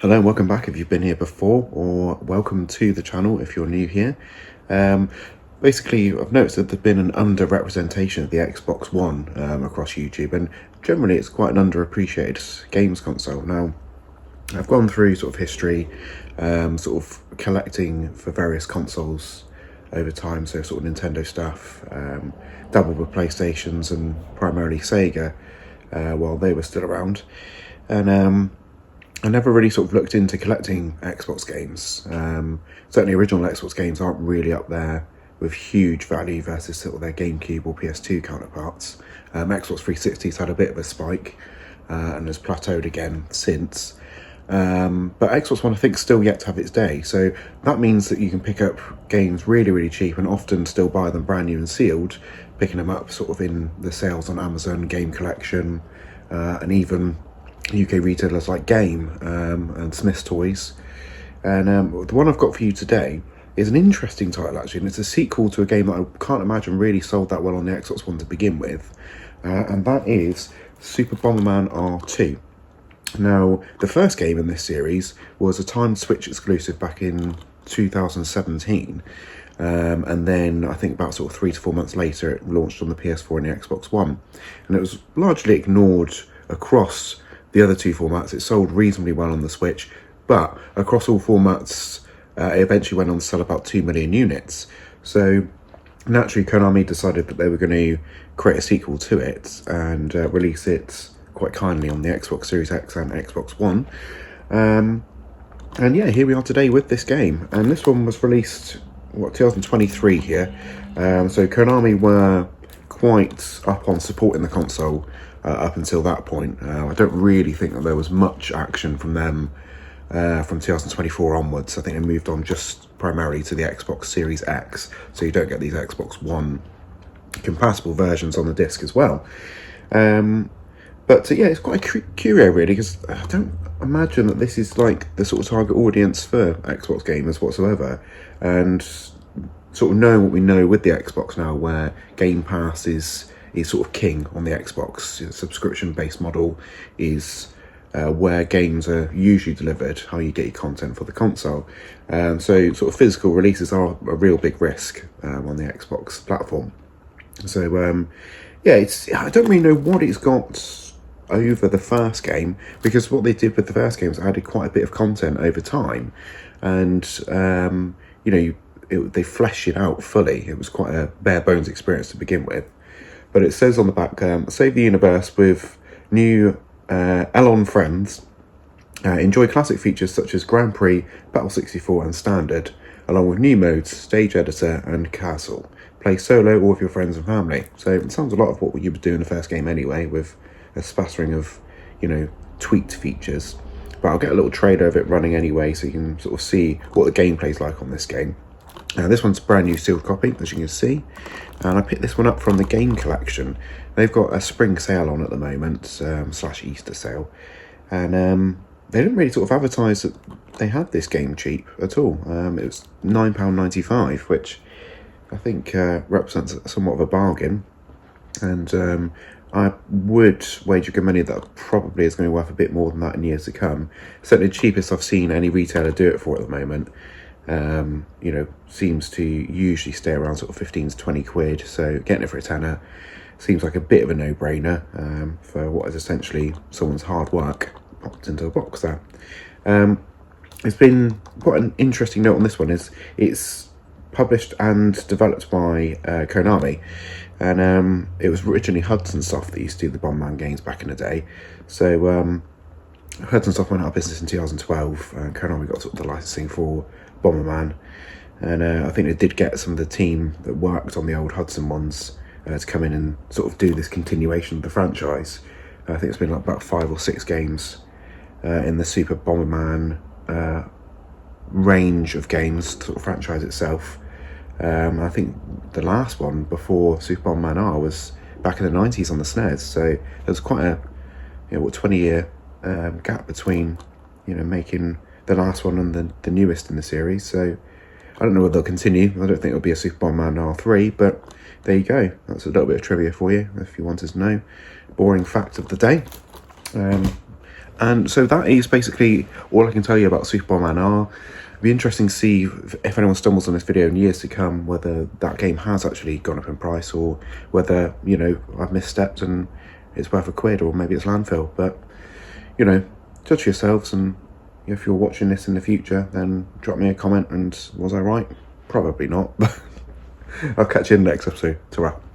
Hello and welcome back if you've been here before, or welcome to the channel if you're new here. Um, Basically, I've noticed that there's been an underrepresentation of the Xbox One across YouTube, and generally it's quite an underappreciated games console. Now, I've gone through sort of history, sort of collecting for various consoles over time, so sort of Nintendo stuff, dabbled with PlayStations and primarily Sega while they were still around. And I never really sort of looked into collecting Xbox games. Certainly original Xbox games aren't really up there with huge value versus sort of their GameCube or PS2 counterparts. Xbox 360's had a bit of a spike and has plateaued again since. But Xbox One I think still yet to have its day. So that means that you can pick up games really, really cheap and often still buy them brand new and sealed, picking them up sort of in the sales on Amazon, Game Collection, and even UK retailers like Game and Smith's Toys. And the one I've got for you today is an interesting title actually, and it's a sequel to a game that I can't imagine really sold that well on the Xbox One to begin with, and that is Super Bomberman R2. Now, the first game in this series was a timed Switch exclusive back in 2017, and then I think about sort of 3 to 4 months later it launched on the PS4 and the Xbox One, and it was largely ignored across the other two formats. It sold reasonably well on the Switch, but across all formats, it eventually went on to sell about 2 million units. So naturally, Konami decided that they were going to create a sequel to it and release it quite kindly on the Xbox Series X and Xbox One. And yeah, here we are today with this game. And this one was released, 2023 here. So Konami were quite up on supporting the console up until that point. I don't really think that there was much action from them from 2024 onwards. I think they moved on just primarily to the Xbox Series X, so you don't get these Xbox One compatible versions on the disc as well. But yeah, it's quite a curio really, because I don't imagine that this is like the sort of target audience for Xbox gamers whatsoever. And sort of knowing what we know with the Xbox now, where Game Pass is sort of king on the Xbox. The subscription-based model is where games are usually delivered, how you get your content for the console. So sort of physical releases are a real big risk on the Xbox platform. So yeah, I don't really know what it's got over the first game, because what they did with the first game was added quite a bit of content over time, and they fleshed it out fully. It was quite a bare bones experience to begin with. But it says on the back, save the universe with new Elon friends. Enjoy classic features such as Grand Prix, Battle 64 and Standard, along with new modes, Stage Editor and Castle. Play solo or with your friends and family. So it sounds a lot of what you would do in the first game anyway, with a spattering of, tweaked features. But I'll get a little trailer of it running anyway, so you can sort of see what the gameplay's like on this game. This one's a brand new sealed copy, as you can see, and I picked this one up from the Game Collection. They've got a spring sale on at the moment, / Easter sale, and they didn't really sort of advertise that they had this game cheap at all. It was £9.95, which I think represents somewhat of a bargain, and I would wager good money that probably is going to be worth a bit more than that in years to come. Certainly the cheapest I've seen any retailer do it for at the moment. Seems to usually stay around sort of 15 to 20 quid, so getting it for a tenner seems like a bit of a no-brainer for what is essentially someone's hard work popped into a box there. It's been quite an interesting note on this one, is it's published and developed by Konami, and it was originally Hudson Soft that used to do the Bomberman games back in the day. So Hudson Soft went out of business in 2012, and Konami got sort of the licensing for Bomberman, and I think they did get some of the team that worked on the old Hudson ones to come in and sort of do this continuation of the franchise. I think it's been like about 5 or 6 games in the Super Bomberman range of games, sort of franchise itself. I think the last one before Super Bomberman R was back in the 90s on the SNES, so there was quite a 20-year gap between making the last one and the newest in the series. So I don't know whether they'll continue. I don't think it'll be a Super Bomberman R3, but there you go. That's a little bit of trivia for you if you wanted to know. Boring fact of the day. And so that is basically all I can tell you about Super Bomberman R. It'd be interesting to see if anyone stumbles on this video in years to come, whether that game has actually gone up in price, or whether, you know, I've misstepped and it's worth £1, or maybe it's landfill. But, you know, judge for yourselves, and if you're watching this in the future, then drop me a comment, and was I right? Probably not, but I'll catch you in the next episode. Ta-ra.